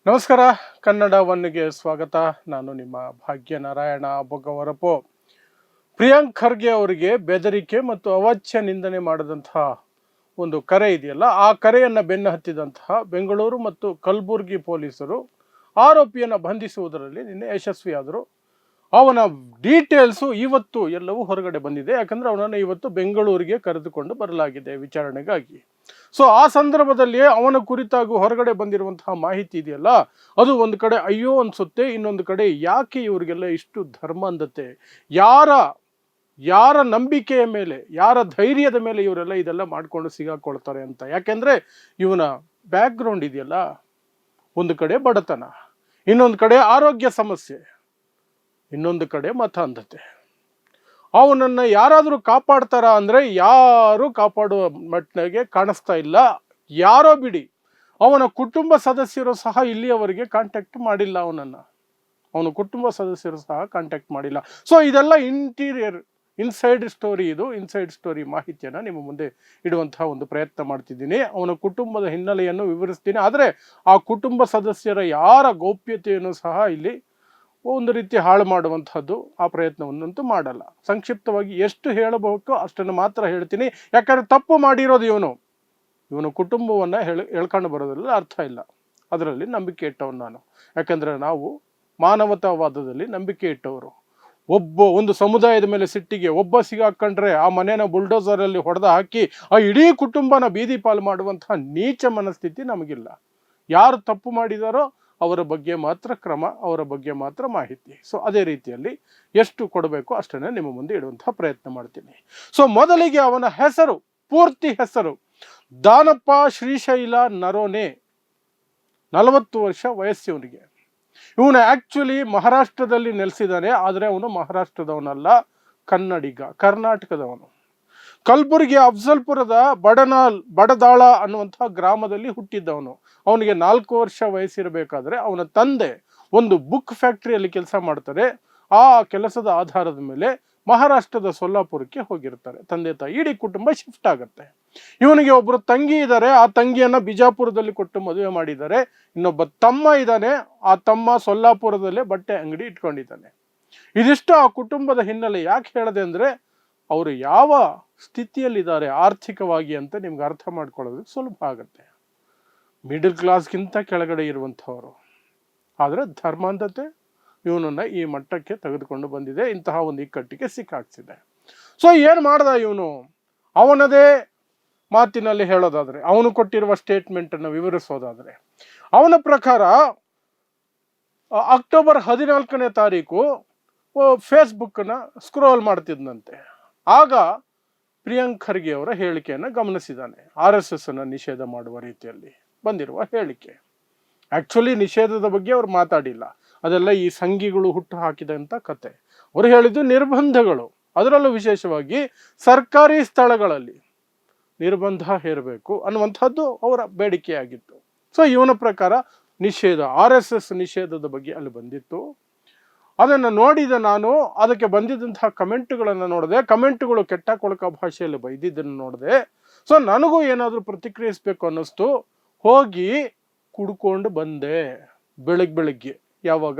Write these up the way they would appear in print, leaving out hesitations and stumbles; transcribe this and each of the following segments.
ನಮಸ್ಕಾರ. ಕನ್ನಡ ಒನ್ಗೆ ಸ್ವಾಗತ. ನಾನು ನಿಮ್ಮ ಭಾಗ್ಯನಾರಾಯಣ ಬೊಗ್ಗವರಪು. ಪ್ರಿಯಾಂಕ್ ಖರ್ಗೆ ಅವರಿಗೆ ಬೆದರಿಕೆ ಮತ್ತು ಅವಾಚ್ಯ ನಿಂದನೆ ಮಾಡಿದಂತಹ ಒಂದು ಕರೆ ಇದೆಯಲ್ಲ, ಆ ಕರೆಯನ್ನು ಬೆನ್ನು ಹತ್ತಿದಂತಹ ಬೆಂಗಳೂರು ಮತ್ತು ಕಲಬುರಗಿ ಪೊಲೀಸರು ಆರೋಪಿಯನ್ನು ಬಂಧಿಸುವುದರಲ್ಲಿ ನಿನ್ನೆ ಯಶಸ್ವಿಯಾದರು. ಅವನ ಡೀಟೇಲ್ಸು ಇವತ್ತು ಎಲ್ಲವೂ ಹೊರಗಡೆ ಬಂದಿದೆ. ಯಾಕಂದರೆ ಅವನನ್ನು ಇವತ್ತು ಬೆಂಗಳೂರಿಗೆ ಕರೆದುಕೊಂಡು ಬರಲಾಗಿದೆ ವಿಚಾರಣೆಗಾಗಿ. ಸೊ ಆ ಸಂದರ್ಭದಲ್ಲಿ ಅವನ ಕುರಿತಾಗಿ ಹೊರಗಡೆ ಬಂದಿರುವಂತಹ ಮಾಹಿತಿ ಇದೆಯಲ್ಲ, ಅದು ಒಂದು ಕಡೆ ಅಯ್ಯೋ ಅನಿಸುತ್ತೆ, ಇನ್ನೊಂದು ಕಡೆ ಯಾಕೆ ಇವರಿಗೆಲ್ಲ ಇಷ್ಟು ಧರ್ಮಾಂಧತೆ, ಯಾರ ನಂಬಿಕೆಯ ಮೇಲೆ, ಯಾರ ಧೈರ್ಯದ ಮೇಲೆ ಇವರೆಲ್ಲ ಇದೆಲ್ಲ ಮಾಡಿಕೊಂಡು ಸಿಗಾಕೊಳ್ತಾರೆ ಅಂತ. ಯಾಕೆಂದರೆ ಇವನ ಬ್ಯಾಕ್ಗ್ರೌಂಡ್ ಇದೆಯಲ್ಲ, ಒಂದು ಕಡೆ ಬಡತನ, ಇನ್ನೊಂದು ಕಡೆ ಆರೋಗ್ಯ ಸಮಸ್ಯೆ, ಇನ್ನೊಂದು ಕಡೆ ಮತಾಂಧತೆ. ಅವನನ್ನು ಯಾರಾದರೂ ಕಾಪಾಡ್ತಾರ ಅಂದರೆ ಯಾರೂ ಕಾಪಾಡುವ ಮಟ್ಟಿಗೆ ಕಾಣಿಸ್ತಾ ಇಲ್ಲ. ಯಾರೋ ಬಿಡಿ, ಅವನ ಕುಟುಂಬ ಸದಸ್ಯರು ಸಹ ಇಲ್ಲಿಯವರೆಗೆ ಕಾಂಟ್ಯಾಕ್ಟ್ ಮಾಡಿಲ್ಲ ಅವನ ಕುಟುಂಬ ಸದಸ್ಯರು ಸಹ ಕಾಂಟ್ಯಾಕ್ಟ್ ಮಾಡಿಲ್ಲ. ಸೊ ಇದೆಲ್ಲ ಇನ್ಸೈಡ್ ಸ್ಟೋರಿ ಮಾಹಿತಿಯನ್ನು ನಿಮ್ಮ ಮುಂದೆ ಇಡುವಂತಹ ಒಂದು ಪ್ರಯತ್ನ ಮಾಡ್ತಿದ್ದೀನಿ. ಅವನ ಕುಟುಂಬದ ಹಿನ್ನೆಲೆಯನ್ನು ವಿವರಿಸ್ತೀನಿ. ಆದರೆ ಆ ಕುಟುಂಬ ಸದಸ್ಯರ ಯಾರ ಗೌಪ್ಯತೆಯನ್ನು ಸಹ ಇಲ್ಲಿ ಒಂದು ರೀತಿ ಹಾಳು ಮಾಡುವಂಥದ್ದು ಆ ಪ್ರಯತ್ನವನ್ನಂತೂ ಮಾಡಲ್ಲ. ಸಂಕ್ಷಿಪ್ತವಾಗಿ ಎಷ್ಟು ಹೇಳಬೇಕು ಅಷ್ಟನ್ನು ಮಾತ್ರ ಹೇಳ್ತೀನಿ. ಯಾಕಂದರೆ ತಪ್ಪು ಮಾಡಿರೋದು ಇವನು ಕುಟುಂಬವನ್ನು ಹೇಳ್ಕೊಂಡು ಬರೋದ್ರಲ್ಲಿ ಅರ್ಥ ಇಲ್ಲ. ಅದರಲ್ಲಿ ನಂಬಿಕೆ ಇಟ್ಟವನು ನಾನು. ಯಾಕಂದರೆ ನಾವು ಮಾನವತಾವಾದದಲ್ಲಿ ನಂಬಿಕೆ ಇಟ್ಟವರು. ಒಂದು ಸಮುದಾಯದ ಮೇಲೆ ಸಿಟ್ಟಿಗೆ ಒಬ್ಬ ಸಿಗಾಕೊಂಡ್ರೆ ಆ ಮನೆನ ಬುಲ್ಡೋಸರಲ್ಲಿ ಹೊಡೆದು ಹಾಕಿ ಆ ಇಡೀ ಕುಟುಂಬನ ಬೀದಿ ಪಾಲು ಮಾಡುವಂತಹ ನೀಚ ಮನಸ್ಥಿತಿ ನಮಗಿಲ್ಲ. ಯಾರು ತಪ್ಪು ಮಾಡಿದಾರೋ ಅವರ ಬಗ್ಗೆ ಮಾತ್ರ ಕ್ರಮ, ಅವರ ಬಗ್ಗೆ ಮಾತ್ರ ಮಾಹಿತಿ. ಸೊ ಅದೇ ರೀತಿಯಲ್ಲಿ ಎಷ್ಟು ಕೊಡಬೇಕು ಅಷ್ಟನ್ನೇ ನಿಮ್ಮ ಮುಂದೆ ಇಡುವಂತಹ ಪ್ರಯತ್ನ ಮಾಡ್ತೀನಿ. ಸೊ ಮೊದಲಿಗೆ ಅವನ ಪೂರ್ತಿ ಹೆಸರು ದಾನಪ್ಪ ಶ್ರೀಶೈಲ ನರೋನೆ. 40 ವರ್ಷ ವಯಸ್ಸಿವನಿಗೆ. ಇವನು ಆಕ್ಚುಲಿ ಮಹಾರಾಷ್ಟ್ರದಲ್ಲಿ ನೆಲೆಸಿದ್ದಾನೆ. ಆದರೆ ಅವನು ಮಹಾರಾಷ್ಟ್ರದವನಲ್ಲ, ಕನ್ನಡಿಗ, ಕರ್ನಾಟಕದವನು. ಕಲಬುರಗಿ ಅಫ್ಜಲ್ಪುರದ ಬಡದಾಳ ಅನ್ನುವಂತಹ ಗ್ರಾಮದಲ್ಲಿ ಹುಟ್ಟಿದ್ದವನು. ಅವನಿಗೆ 4 ವರ್ಷ ವಯಸ್ಸಿರಬೇಕಾದ್ರೆ ಅವನ ತಂದೆ ಒಂದು ಬುಕ್ ಫ್ಯಾಕ್ಟ್ರಿಯಲ್ಲಿ ಕೆಲಸ ಮಾಡ್ತಾರೆ. ಆ ಕೆಲಸದ ಆಧಾರದ ಮೇಲೆ ಮಹಾರಾಷ್ಟ್ರದ ಸೊಲ್ಲಾಪುರಕ್ಕೆ ಹೋಗಿರ್ತಾರೆ. ತಂದೆ ತಾಯಿ ಇಡೀ ಕುಟುಂಬ ಶಿಫ್ಟ್ ಆಗುತ್ತೆ. ಇವನಿಗೆ ಒಬ್ಬರು ತಂಗಿ ಇದ್ದಾರೆ. ಆ ತಂಗಿಯನ್ನ ಬಿಜಾಪುರದಲ್ಲಿ ಕೊಟ್ಟು ಮದುವೆ ಮಾಡಿದ್ದಾರೆ. ಇನ್ನೊಬ್ಬ ತಮ್ಮ ಇದ್ದಾನೆ. ಆ ತಮ್ಮ ಸೊಲ್ಲಾಪುರದಲ್ಲೇ ಬಟ್ಟೆ ಅಂಗಡಿ ಇಟ್ಕೊಂಡಿದ್ದಾನೆ. ಇದಿಷ್ಟು ಆ ಕುಟುಂಬದ ಹಿನ್ನೆಲೆ. ಯಾಕೆ ಹೇಳಿದೆ ಅಂದರೆ ಅವರು ಯಾವ ಸ್ಥಿತಿಯಲ್ಲಿದ್ದಾರೆ ಆರ್ಥಿಕವಾಗಿ ಅಂತ ನಿಮ್ಗೆ ಅರ್ಥ ಮಾಡ್ಕೊಳ್ಳೋದಕ್ಕೆ ಸುಲಭ ಆಗುತ್ತೆ. ಮಿಡಲ್ ಕ್ಲಾಸ್ಗಿಂತ ಕೆಳಗಡೆ ಇರುವಂಥವರು. ಆದರೆ ಧರ್ಮಾಂಧತೆ ಇವನನ್ನು ಈ ಮಟ್ಟಕ್ಕೆ ತೆಗೆದುಕೊಂಡು ಬಂದಿದೆ. ಇಂತಹ ಒಂದು ಇಕ್ಕಟ್ಟಿಗೆ ಸಿಕ್ಕಾಕ್ಸಿದೆ. ಸೊ ಏನು ಮಾಡ್ದ ಇವನು? ಅವನದೇ ಮಾತಿನಲ್ಲಿ ಹೇಳೋದಾದರೆ, ಅವನು ಕೊಟ್ಟಿರುವ ಸ್ಟೇಟ್ಮೆಂಟನ್ನು ವಿವರಿಸೋದಾದರೆ, ಅವನ ಪ್ರಕಾರ ಅಕ್ಟೋಬರ್ 14ನೇ ತಾರೀಕು ಫೇಸ್ಬುಕ್ಕನ್ನು ಸ್ಕ್ರೋಲ್ ಮಾಡ್ತಿದ್ದಂತೆ. ಆಗ ಪ್ರಿಯಾಂಕ್ ಖರ್ಗೆ ಅವರ ಹೇಳಿಕೆಯನ್ನು ಗಮನಿಸಿದ್ದಾನೆ. RSS ಅನ್ನು ನಿಷೇಧ ಮಾಡುವ ರೀತಿಯಲ್ಲಿ ಬಂದಿರುವ ಹೇಳಿಕೆ. ಆ್ಯಕ್ಚುಲಿ ನಿಷೇಧದ ಬಗ್ಗೆ ಅವ್ರು ಮಾತಾಡಿಲ್ಲ. ಅದೆಲ್ಲ ಈ ಸಂಘಿಗಳು ಹುಟ್ಟು ಹಾಕಿದಂಥ ಕತೆ. ಅವರು ಹೇಳಿದ್ದು ನಿರ್ಬಂಧಗಳು, ಅದರಲ್ಲೂ ವಿಶೇಷವಾಗಿ ಸರ್ಕಾರಿ ಸ್ಥಳಗಳಲ್ಲಿ ನಿರ್ಬಂಧ ಹೇರಬೇಕು ಅನ್ನುವಂಥದ್ದು ಅವರ ಬೇಡಿಕೆಯಾಗಿತ್ತು. ಸೊ ಇವನ ಪ್ರಕಾರ ನಿಷೇಧ, RSS ನಿಷೇಧದ ಬಗ್ಗೆ ಅಲ್ಲಿ ಬಂದಿತ್ತು. ಅದನ್ನು ನೋಡಿದ ನಾನು, ಅದಕ್ಕೆ ಬಂದಿದ್ದಂತಹ ಕಮೆಂಟ್ಗಳನ್ನು ನೋಡಿದೆ. ಕಮೆಂಟ್ಗಳು ಕೆಟ್ಟ ಕೊಳಕ ಭಾಷೆಯಲ್ಲಿ ಬೈದಿದ್ದನ್ನು ನೋಡಿದೆ. ಸೊ ನನಗೂ ಏನಾದರೂ ಪ್ರತಿಕ್ರಿಯಿಸಬೇಕು ಅನ್ನಿಸ್ತು. ಹೋಗಿ ಕುಡ್ಕೊಂಡು ಬಂದೆ ಬೆಳಗ್ಗೆ. ಯಾವಾಗ?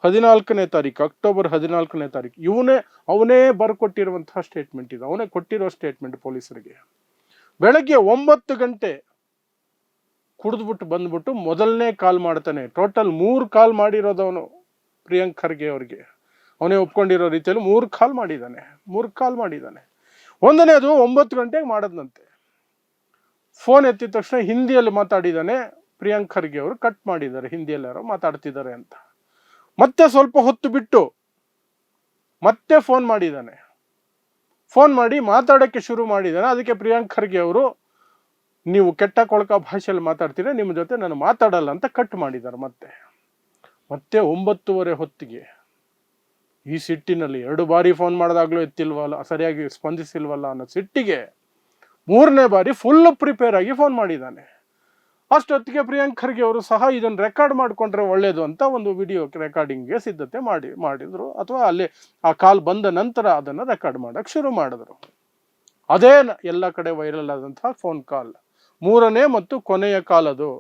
14ನೇ ತಾರೀಕು, ಅಕ್ಟೋಬರ್ 14ನೇ ತಾರೀಕು. ಅವನೇ ಬರ್ಕೊಟ್ಟಿರುವಂತಹ ಸ್ಟೇಟ್ಮೆಂಟ್ ಇದು. ಅವನೇ ಕೊಟ್ಟಿರೋ ಸ್ಟೇಟ್ಮೆಂಟ್ ಪೊಲೀಸರಿಗೆ. ಬೆಳಗ್ಗೆ 9 ಗಂಟೆ ಕುಡಿದ್ಬಿಟ್ಟು ಬಂದ್ಬಿಟ್ಟು ಮೊದಲನೇ ಕಾಲ್ ಮಾಡ್ತಾನೆ. ಟೋಟಲ್ 3 ಕಾಲ್ ಮಾಡಿರೋದವನು ಪ್ರಿಯಾಂಕ್ ಖರ್ಗೆ ಅವರಿಗೆ. ಅವನೇ ಒಪ್ಕೊಂಡಿರೋ ರೀತಿಯಲ್ಲಿ 3 ಕಾಲ್ ಮಾಡಿದ್ದಾನೆ. ಒಂದನೇದು 9 ಗಂಟೆಗೆ ಮಾಡದ್ನಂತೆ. ಫೋನ್ ಎತ್ತಿದ ತಕ್ಷಣ ಹಿಂದಿಯಲ್ಲಿ ಮಾತಾಡಿದ್ದಾನೆ. ಪ್ರಿಯಾಂಕ್ ಖರ್ಗೆ ಅವರು ಕಟ್ ಮಾಡಿದ್ದಾರೆ, ಹಿಂದಿಯಲ್ಲಿ ಯಾರೋ ಮಾತಾಡ್ತಿದ್ದಾರೆ ಅಂತ. ಮತ್ತೆ ಸ್ವಲ್ಪ ಹೊತ್ತು ಬಿಟ್ಟು ಮತ್ತೆ ಫೋನ್ ಮಾಡಿದ್ದಾನೆ. ಫೋನ್ ಮಾಡಿ ಮಾತಾಡೋಕ್ಕೆ ಶುರು ಮಾಡಿದ್ದಾನೆ. ಅದಕ್ಕೆ ಪ್ರಿಯಾಂಕ್ ಖರ್ಗೆ ಅವರು, ನೀವು ಕೆಟ್ಟ ಕೊಳಕ ಭಾಷೆಯಲ್ಲಿ ಮಾತಾಡ್ತೀರಾ, ನಿಮ್ಮ ಜೊತೆ ನಾನು ಮಾತಾಡಲ್ಲ ಅಂತ ಕಟ್ ಮಾಡಿದ್ದಾರೆ. ಮತ್ತೆ 9:30 ಹೊತ್ತಿಗೆ ಈ ಸಿಟ್ಟಿನಲ್ಲಿ 2 ಬಾರಿ ಫೋನ್ ಮಾಡಿದಾಗಲೂ ಎತ್ತಿಲ್ವಲ್ಲ, ಸರಿಯಾಗಿ ಸ್ಪಂದಿಸಿಲ್ವಲ್ಲ ಅನ್ನೋ ಸಿಟ್ಟಿಗೆ 3ನೇ ಬಾರಿ ಫುಲ್ ಪ್ರಿಪೇರ್ ಆಗಿ ಫೋನ್ ಮಾಡಿದ್ದಾನೆ. ಅಷ್ಟೊತ್ತಿಗೆ ಪ್ರಿಯಾಂಕ್ ಖರ್ಗೆ ಅವರು ಸಹ ಇದನ್ನು ರೆಕಾರ್ಡ್ ಮಾಡಿಕೊಂಡ್ರೆ ಒಳ್ಳೇದು ಅಂತ ಒಂದು ವಿಡಿಯೋ ರೆಕಾರ್ಡಿಂಗ್ಗೆ ಸಿದ್ಧತೆ ಮಾಡಿದ್ರು. ಅಥವಾ ಅಲ್ಲಿ ಆ ಕಾಲ್ ಬಂದ ನಂತರ ಅದನ್ನು ರೆಕಾರ್ಡ್ ಮಾಡೋಕ್ಕೆ ಶುರು ಮಾಡಿದ್ರು. ಅದೇ ಎಲ್ಲ ಕಡೆ ವೈರಲ್ ಆದಂತಹ ಫೋನ್ ಕಾಲ್. 3ನೇ ಮತ್ತು ಕೊನೆಯ ಕಾಲ್ ಅದು.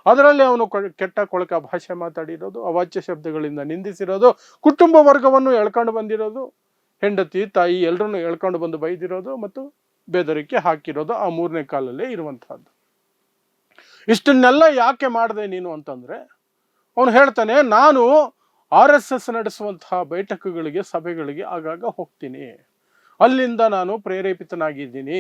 ಅದರಲ್ಲಿ ಅವನು ಕೆಟ್ಟ ಕೊಳಕ ಭಾಷೆ ಮಾತಾಡಿರೋದು, ಅವಾಚ್ಯ ಶಬ್ದಗಳಿಂದ ನಿಂದಿಸಿರೋದು, ಕುಟುಂಬ ವರ್ಗವನ್ನು ಎಳ್ಕೊಂಡು ಬಂದಿರೋದು, ಹೆಂಡತಿ ತಾಯಿ ಎಲ್ಲರನ್ನು ಎಳ್ಕೊಂಡು ಬಂದು ಬೈದಿರೋದು ಮತ್ತು ಬೆದರಿಕೆ ಹಾಕಿರೋದು ಆ 3ನೇ ಕಾಲಲ್ಲೇ ಇರುವಂತಹದ್ದು. ಇಷ್ಟನ್ನೆಲ್ಲ ಯಾಕೆ ಮಾಡಿದೆ ನೀನು ಅಂತಂದ್ರೆ, ಅವನು ಹೇಳ್ತಾನೆ, ನಾನು RSS ನಡೆಸುವಂತಹ ಬೈಠಕಗಳಿಗೆ, ಸಭೆಗಳಿಗೆ ಆಗಾಗ ಹೋಗ್ತೀನಿ, ಅಲ್ಲಿಂದ ನಾನು ಪ್ರೇರೇಪಿತನಾಗಿದ್ದೀನಿ,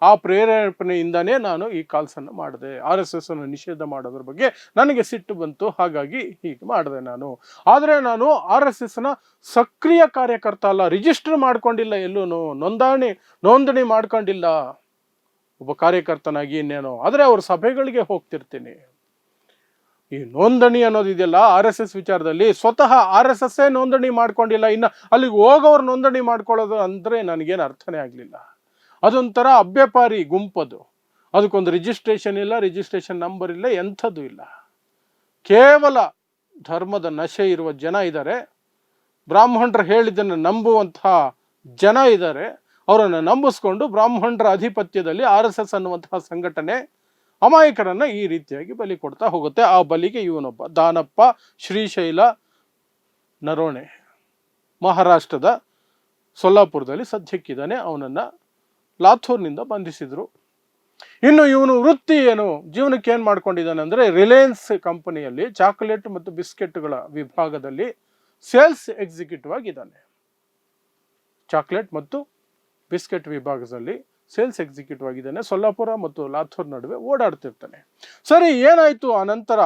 ಆ ಪ್ರೇರೇಪಣೆಯಿಂದಾನೇ ನಾನು ಈ ಕಾಲ್ಸನ್ನು ಮಾಡಿದೆ. RSS ಅನ್ನು ನಿಷೇಧ ಮಾಡೋದ್ರ ಬಗ್ಗೆ ನನಗೆ ಸಿಟ್ಟು ಬಂತು, ಹಾಗಾಗಿ ಹೀಗೆ ಮಾಡಿದೆ ನಾನು. ಆದರೆ ನಾನು RSS ನ ಸಕ್ರಿಯ ಕಾರ್ಯಕರ್ತ ಅಲ್ಲ, ರಿಜಿಸ್ಟರ್ ಮಾಡ್ಕೊಂಡಿಲ್ಲ, ಎಲ್ಲೂ ನೋಂದಣಿ ಮಾಡ್ಕೊಂಡಿಲ್ಲ ಒಬ್ಬ ಕಾರ್ಯಕರ್ತನಾಗಿ ಇನ್ನೇನೋ, ಆದರೆ ಅವ್ರ ಸಭೆಗಳಿಗೆ ಹೋಗ್ತಿರ್ತೀನಿ. ಈ ನೋಂದಣಿ ಅನ್ನೋದಿದೆಯಲ್ಲ RSS ವಿಚಾರದಲ್ಲಿ, ಸ್ವತಃ RSS ನೋಂದಣಿ ಮಾಡ್ಕೊಂಡಿಲ್ಲ, ಇನ್ನು ಅಲ್ಲಿಗೆ ಹೋಗೋರು ನೋಂದಣಿ ಮಾಡ್ಕೊಳ್ಳೋದು ಅಂದ್ರೆ ನನಗೇನು ಅರ್ಥನೇ ಆಗಲಿಲ್ಲ. ಅದೊಂಥರ ಅಭ್ಯಪಾರಿ ಗುಂಪದು, ಅದಕ್ಕೊಂದು ರಿಜಿಸ್ಟ್ರೇಷನ್ ಇಲ್ಲ, ರಿಜಿಸ್ಟ್ರೇಷನ್ ನಂಬರ್ ಇಲ್ಲ, ಎಂಥದ್ದು ಇಲ್ಲ. ಕೇವಲ ಧರ್ಮದ ನಶೆ ಇರುವ ಜನ ಇದ್ದಾರೆ, ಬ್ರಾಹ್ಮಣರು ಹೇಳಿದ್ದನ್ನು ನಂಬುವಂತಹ ಜನ ಇದ್ದಾರೆ. ಅವರನ್ನು ನಂಬಿಸ್ಕೊಂಡು ಬ್ರಾಹ್ಮಣರ ಅಧಿಪತ್ಯದಲ್ಲಿ RSS ಅನ್ನುವಂತಹ ಸಂಘಟನೆ ಅಮಾಯಕರನ್ನ ಈ ರೀತಿಯಾಗಿ ಬಲಿ ಕೊಡ್ತಾ ಹೋಗುತ್ತೆ. ಆ ಬಲಿಗೆ ಇವನೊಬ್ಬ ದಾನಪ್ಪ ಶ್ರೀಶೈಲ ನರೋಣೆ, ಮಹಾರಾಷ್ಟ್ರದ ಸೊಲ್ಲಾಪುರದಲ್ಲಿ ಸದ್ಯಕ್ಕಿದ್ದಾನೆ. ಅವನನ್ನ ಲಾಥೂರ್ನಿಂದ ಬಂಧಿಸಿದ್ರು. ಇನ್ನು ಇವನು ವೃತ್ತಿ ಏನು, ಜೀವನಕ್ಕೆ ಏನ್ ಮಾಡ್ಕೊಂಡಿದ್ದಾನೆ ಅಂದ್ರೆ, ರಿಲಯನ್ಸ್ ಕಂಪನಿಯಲ್ಲಿ ಚಾಕೊಲೇಟ್ ಮತ್ತು ಬಿಸ್ಕೆಟ್ಗಳ ವಿಭಾಗದಲ್ಲಿ ಸೇಲ್ಸ್ ಎಕ್ಸಿಕ್ಯೂಟಿವ್ ಆಗಿದ್ದಾನೆ. ಚಾಕ್ಲೇಟ್ ಮತ್ತು ಬಿಸ್ಕೆಟ್ ವಿಭಾಗದಲ್ಲಿ ಸೇಲ್ಸ್ ಎಕ್ಸಿಕ್ಯೂಟಿವ್ ಆಗಿದ್ದಾನೆ. ಸೊಲ್ಲಾಪುರ ಮತ್ತು ಲಾಥೂರ್ ನಡುವೆ ಓಡಾಡ್ತಿರ್ತಾನೆ. ಸರಿ, ಏನಾಯ್ತು ಆ ನಂತರ?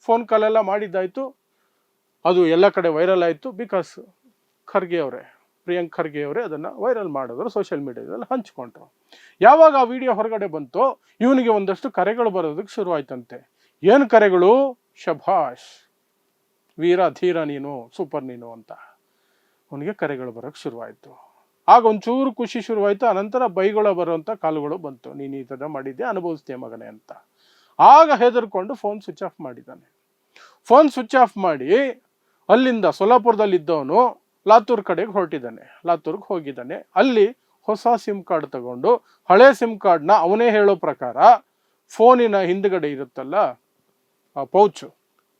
ಫೋನ್ ಕಾಲ್ ಎಲ್ಲ ಮಾಡಿದ್ದಾಯ್ತು, ಅದು ಎಲ್ಲ ಕಡೆ ವೈರಲ್ ಆಯ್ತು. ಬಿಕಾಸ್ ಪ್ರಿಯಾಂಕ್ ಖರ್ಗೆ ಅವರೇ ಅದನ್ನ ವೈರಲ್ ಮಾಡಿದ್ರು, ಸೋಷಿಯಲ್ ಮೀಡಿಯಾದಲ್ಲಿ ಹಂಚ್ಕೊಂಡ್ರು. ಯಾವಾಗ ಆ ವಿಡಿಯೋ ಹೊರಗಡೆ ಬಂತೋ ಇವನಿಗೆ ಒಂದಷ್ಟು ಕರೆಗಳು ಬರೋದಕ್ಕೆ ಶುರು ಆಯ್ತಂತೆ. ಏನು ಕರೆಗಳು? ಶಭಾಷ್, ವೀರ ಧೀರ ನೀನು, ಸೂಪರ್ ನೀನು ಅಂತ ಅವನಿಗೆ ಕರೆಗಳು ಬರೋಕ್ಕೆ ಶುರುವಾಯಿತು. ಆಗ ಒಂಚೂರು ಖುಷಿ ಶುರುವಾಯಿತು. ಅನಂತರ ಬೈಗಳು ಬರುವಂಥ ಕಾಲುಗಳು ಬಂತು, ನೀನು ಈ ಥರ ಮಾಡಿದ್ದೆ, ಅನುಭವಿಸ್ತೀಯ ಮಗನೇ ಅಂತ. ಆಗ ಹೆದರ್ಕೊಂಡು ಫೋನ್ ಸ್ವಿಚ್ ಆಫ್ ಮಾಡಿದ್ದಾನೆ. ಫೋನ್ ಸ್ವಿಚ್ ಆಫ್ ಮಾಡಿ ಅಲ್ಲಿಂದ ಸೊಲ್ಲಾಪುರದಲ್ಲಿದ್ದವನು ಲಾತೂರ್ ಕಡೆಗೆ ಹೊರಟಿದ್ದಾನೆ, ಲಾತೂರ್ಗೆ ಹೋಗಿದ್ದಾನೆ. ಅಲ್ಲಿ ಹೊಸ ಸಿಮ್ ಕಾರ್ಡ್ ತಗೊಂಡು ಹಳೆ ಸಿಮ್ ಕಾರ್ಡ್ನ ಅವನೇ ಹೇಳೋ ಪ್ರಕಾರ ಫೋನಿನ ಹಿಂದ್ಗಡೆ ಇರುತ್ತಲ್ಲ ಆ ಪೌಚು,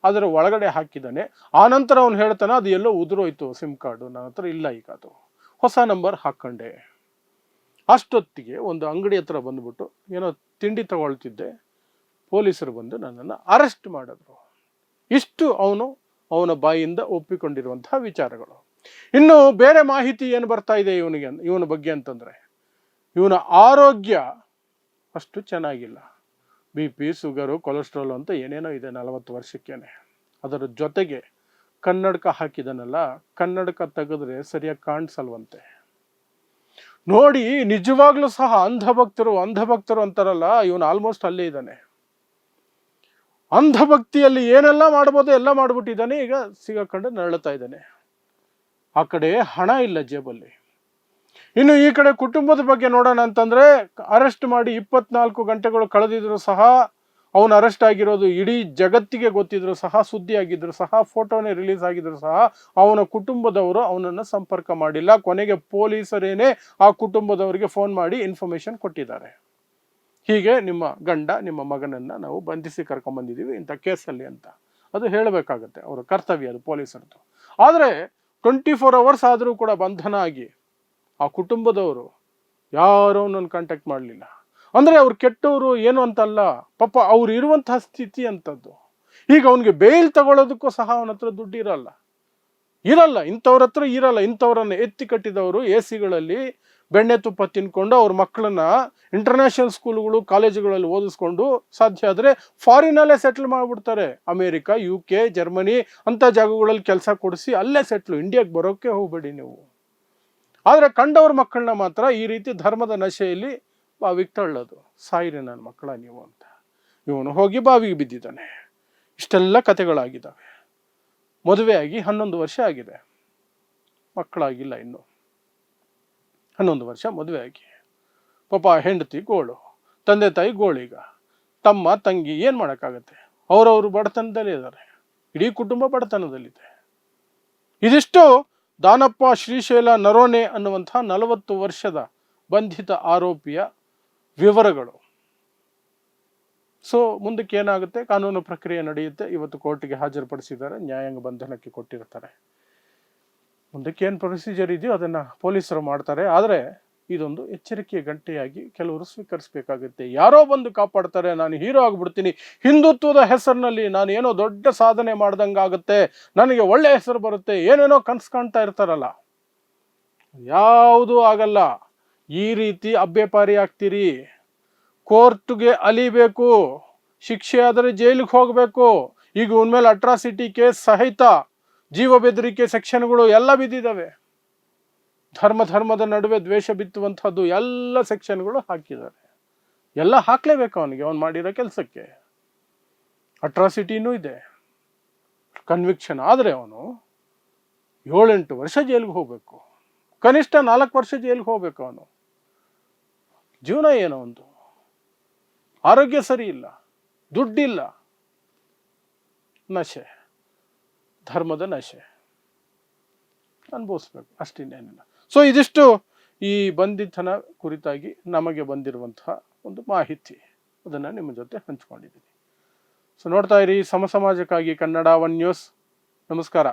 ಅದರ ಒಳಗಡೆ ಹಾಕಿದ್ದಾನೆ. ಆನಂತರ ಅವನು ಹೇಳ್ತಾನೆ, ಅದು ಎಲ್ಲೋ ಉದುರೋಯ್ತು ಸಿಮ್ ಕಾರ್ಡು, ನನ್ನ ಹತ್ರ ಇಲ್ಲ, ಈಗ ಅದು ಹೊಸ ನಂಬರ್ ಹಾಕ್ಕೊಂಡೆ. ಅಷ್ಟೊತ್ತಿಗೆ ಒಂದು ಅಂಗಡಿ ಹತ್ರ ಬಂದ್ಬಿಟ್ಟು ಏನೋ ತಿಂಡಿ ತಗೊಳ್ತಿದ್ದೆ, ಪೊಲೀಸರು ಬಂದು ನನ್ನನ್ನು ಅರೆಸ್ಟ್ ಮಾಡಿದ್ರು. ಇಷ್ಟು ಅವನ ಬಾಯಿಂದ ಒಪ್ಪಿಕೊಂಡಿರುವಂತಹ ವಿಚಾರಗಳು. ಇನ್ನು ಬೇರೆ ಮಾಹಿತಿ ಏನು ಬರ್ತಾ ಇದೆ ಇವನ ಬಗ್ಗೆ ಅಂತಂದ್ರೆ, ಇವನ ಆರೋಗ್ಯ ಅಷ್ಟು ಚೆನ್ನಾಗಿಲ್ಲ. BP, ಶುಗರು, ಕೊಲೆಸ್ಟ್ರಾಲ್ ಅಂತ ಏನೇನೋ ಇದೆ 40 ವರ್ಷಕ್ಕೇನೆ. ಅದರ ಜೊತೆಗೆ ಕನ್ನಡಕ ಹಾಕಿದನಲ್ಲ, ಕನ್ನಡಕ ತೆಗೆದ್ರೆ ಸರಿಯಾಗಿ ಕಾಣಿಸಲ್ವಂತೆ. ನೋಡಿ, ನಿಜವಾಗ್ಲೂ ಸಹ ಅಂಧಭಕ್ತರು ಅಂತಾರಲ್ಲ, ಇವನು ಆಲ್ಮೋಸ್ಟ್ ಅಲ್ಲೇ ಇದ್ದಾನೆ. ಅಂಧಭಕ್ತಿಯಲ್ಲಿ ಏನೆಲ್ಲ ಮಾಡ್ಬೋದು ಎಲ್ಲ ಮಾಡ್ಬಿಟ್ಟಿದ್ದಾನೆ. ಈಗ ಸಿಗಾಕೊಂಡು ನರಳುತ್ತಾ ಇದ್ದಾನೆ. ಆ ಕಡೆ ಹಣ ಇಲ್ಲ ಜೇಬಲ್ಲಿ. ಇನ್ನು ಈ ಕಡೆ ಕುಟುಂಬದ ಬಗ್ಗೆ ನೋಡೋಣ ಅಂತಂದ್ರೆ, ಅರೆಸ್ಟ್ ಮಾಡಿ 24 ಗಂಟೆಗಳು ಕಳೆದಿದ್ರು ಸಹ, ಅವನು ಅರೆಸ್ಟ್ ಆಗಿರೋದು ಇಡೀ ಜಗತ್ತಿಗೆ ಗೊತ್ತಿದ್ರು ಸಹ, ಸುದ್ದಿ ಆಗಿದ್ರು ಸಹ, ಫೋಟೋನೇ ರಿಲೀಸ್ ಆಗಿದ್ರು ಸಹ, ಅವನ ಕುಟುಂಬದವರು ಅವನನ್ನು ಸಂಪರ್ಕ ಮಾಡಿಲ್ಲ. ಕೊನೆಗೆ ಪೊಲೀಸರೇನೆ ಆ ಕುಟುಂಬದವರಿಗೆ ಫೋನ್ ಮಾಡಿ ಇನ್ಫಾರ್ಮೇಶನ್ ಕೊಟ್ಟಿದ್ದಾರೆ, ಹೀಗೆ ನಿಮ್ಮ ಗಂಡ ನಿಮ್ಮ ಮಗನನ್ನ ನಾವು ಬಂಧಿಸಿ ಕರ್ಕೊಂಡ್ಬಂದಿದ್ದೀವಿ ಇಂಥ ಕೇಸಲ್ಲಿ ಅಂತ. ಅದು ಹೇಳಬೇಕಾಗತ್ತೆ, ಅವರ ಕರ್ತವ್ಯ ಅದು, ಪೊಲೀಸರದ್ದು. ಆದರೆ 24 hours ಆದರೂ ಕೂಡ ಬಂಧನ ಆಗಿ ಆ ಕುಟುಂಬದವರು ಯಾರೂ ನನ್ನ ಕಾಂಟ್ಯಾಕ್ಟ್ ಮಾಡಲಿಲ್ಲ. ಅಂದರೆ ಅವ್ರು ಕೆಟ್ಟವರು ಏನು ಅಂತಲ್ಲ, ಪಾಪ ಅವ್ರು ಇರುವಂತಹ ಸ್ಥಿತಿ ಅಂತದ್ದು. ಈಗ ಅವನಿಗೆ ಬೇಲ್ ತಗೊಳ್ಳೋದಕ್ಕೂ ಸಹ ಅವನ ಹತ್ರ ದುಡ್ಡು ಇರಲ್ಲ. ಇಂಥವ್ರ ಹತ್ರ ಇರಲ್ಲ. ಇಂಥವ್ರನ್ನ ಎತ್ತಿ ಕಟ್ಟಿದವರು AC-ಗಳಲ್ಲಿ ಬೆಣ್ಣೆ ತುಪ್ಪ ತಿನ್ಕೊಂಡು ಅವ್ರ ಮಕ್ಕಳನ್ನ ಇಂಟರ್ನ್ಯಾಷನಲ್ ಸ್ಕೂಲ್ಗಳು ಕಾಲೇಜುಗಳಲ್ಲಿ ಓದಿಸ್ಕೊಂಡು ಸಾಧ್ಯ ಆದರೆ ಫಾರಿನಲ್ಲೇ ಸೆಟ್ಲ್ ಮಾಡಿಬಿಡ್ತಾರೆ. ಅಮೇರಿಕಾ, UK, ಜರ್ಮನಿ ಅಂಥ ಜಾಗಗಳಲ್ಲಿ ಕೆಲಸ ಕೊಡಿಸಿ ಅಲ್ಲೇ ಸೆಟ್ಲು. ಇಂಡಿಯಾಗೆ ಬರೋಕ್ಕೆ ಹೋಗಬೇಡಿ ನೀವು. ಆದರೆ ಕಂಡವ್ರ ಮಕ್ಕಳನ್ನ ಮಾತ್ರ ಈ ರೀತಿ ಧರ್ಮದ ನಶೆಯಲ್ಲಿ ಬಾವಿಗೆ ತಳ್ಳೋದು, ಸಾಯಿರಿ ನನ್ನ ಮಕ್ಕಳ ನೀವು ಅಂತ. ಇವನು ಹೋಗಿ ಬಾವಿಗೆ ಬಿದ್ದಿದ್ದಾನೆ. ಇಷ್ಟೆಲ್ಲ ಕಥೆಗಳಾಗಿದ್ದಾವೆ. ಮದುವೆ ಆಗಿ 11 ವರ್ಷ ಆಗಿದೆ, ಮಕ್ಕಳಾಗಿಲ್ಲ ಇನ್ನು. 11 ವರ್ಷ ಮದುವೆ ಆಗಿ, ಪಾಪ ಹೆಂಡತಿ ಗೋಳು, ತಂದೆ ತಾಯಿ ಗೋಳೀಗ, ತಮ್ಮ ತಂಗಿ ಏನು ಮಾಡೋಕ್ಕಾಗತ್ತೆ? ಅವರವರು ಬಡತನದಲ್ಲೇ ಇದ್ದಾರೆ, ಇಡೀ ಕುಟುಂಬ ಬಡತನದಲ್ಲಿದೆ. ಇದಿಷ್ಟು ದಾನಪ್ಪ ಶ್ರೀಶೈಲ ನರೋಣೆ ಅನ್ನುವಂತಹ 40 ವರ್ಷದ ಬಂಧಿತ ಆರೋಪಿಯ ವಿವರಗಳು. ಸೊ ಮುಂದಕ್ಕೆ ಏನಾಗುತ್ತೆ, ಕಾನೂನು ಪ್ರಕ್ರಿಯೆ ನಡೆಯುತ್ತೆ. ಇವತ್ತು ಕೋರ್ಟ್ಗೆ ಹಾಜರುಪಡಿಸಿದ್ದಾರೆ, ನ್ಯಾಯಾಂಗ ಬಂಧನಕ್ಕೆ ಕೊಟ್ಟಿರ್ತಾರೆ. ಮುಂದಕ್ಕೆ ಏನು ಪ್ರೊಸೀಜರ್ ಇದೆಯೋ ಅದನ್ನು ಪೊಲೀಸರು ಮಾಡ್ತಾರೆ. ಆದರೆ ಇದೊಂದು ಎಚ್ಚರಿಕೆಯ ಗಂಟೆಯಾಗಿ ಕೆಲವರು ಸ್ವೀಕರಿಸಬೇಕಾಗುತ್ತೆ. ಯಾರೋ ಬಂದು ಕಾಪಾಡ್ತಾರೆ, ನಾನು ಹೀರೋ ಆಗಿಬಿಡ್ತೀನಿ, ಹಿಂದುತ್ವದ ಹೆಸರಿನಲ್ಲಿ ನಾನು ಏನೋ ದೊಡ್ಡ ಸಾಧನೆ ಮಾಡ್ದಂಗಾಗುತ್ತೆ, ನನಗೆ ಒಳ್ಳೆ ಹೆಸರು ಬರುತ್ತೆ, ಏನೇನೋ ಕನಸು ಕಾಣ್ತಾ ಇರ್ತಾರಲ್ಲ, ಯಾವುದೂ ಆಗಲ್ಲ. ಈ ರೀತಿ ಅಭ್ಯಪಾರಿ ಆಗ್ತೀರಿ, ಕೋರ್ಟ್ಗೆ ಅಲಿಬೇಕು, ಶಿಕ್ಷೆ ಆದರೆ ಜೈಲಿಗೆ ಹೋಗಬೇಕು. ಈಗ ಉನ್ಮೇಲೆ ಅಟ್ರಾಸಿಟಿ ಕೇಸ್ ಸಹಿತ ಜೀವ ಬೆದರಿಕೆ ಸೆಕ್ಷನ್ಗಳು ಎಲ್ಲ ಬಿದ್ದಿದ್ದಾವೆ. ಧರ್ಮದ ನಡುವೆ ದ್ವೇಷ ಬಿತ್ತುವಂಥದ್ದು ಎಲ್ಲ ಸೆಕ್ಷನ್ಗಳು ಹಾಕಿದ್ದಾರೆ. ಎಲ್ಲ ಹಾಕ್ಲೇಬೇಕು ಅವನಿಗೆ, ಅವನು ಮಾಡಿರೋ ಕೆಲಸಕ್ಕೆ. ಅಟ್ರಾಸಿಟಿನೂ ಇದೆ. ಕನ್ವಿಕ್ಷನ್ ಆದರೆ ಅವನು 7-8 ವರ್ಷ ಜೈಲಿಗೆ ಹೋಗಬೇಕು, ಕನಿಷ್ಠ 4 ವರ್ಷ ಜೈಲಿಗೆ ಹೋಗ್ಬೇಕು. ಅವನು ಜೀವನ ಏನೋ ಒಂದು, ಆರೋಗ್ಯ ಸರಿ ಇಲ್ಲ, ದುಡ್ಡಿಲ್ಲ, ನಶೆ, ಧರ್ಮದ ನಶೆ ಅನುಭವಿಸ್ಬೇಕು, ಅಷ್ಟಿನ್ನೇನಿಲ್ಲ. ಸೊ ಇದಿಷ್ಟು ಈ ಬಂಧಿತನ ಕುರಿತಾಗಿ ನಮಗೆ ಬಂದಿರುವಂತಹ ಒಂದು ಮಾಹಿತಿ, ಅದನ್ನು ನಿಮ್ಮ ಜೊತೆ ಹಂಚ್ಕೊಂಡಿದ್ದೀನಿ. ಸೊ ನೋಡ್ತಾ ಇರಿ ಸಮಾಜಕ್ಕಾಗಿ ಕನ್ನಡ 1 ನ್ಯೂಸ್. ನಮಸ್ಕಾರ.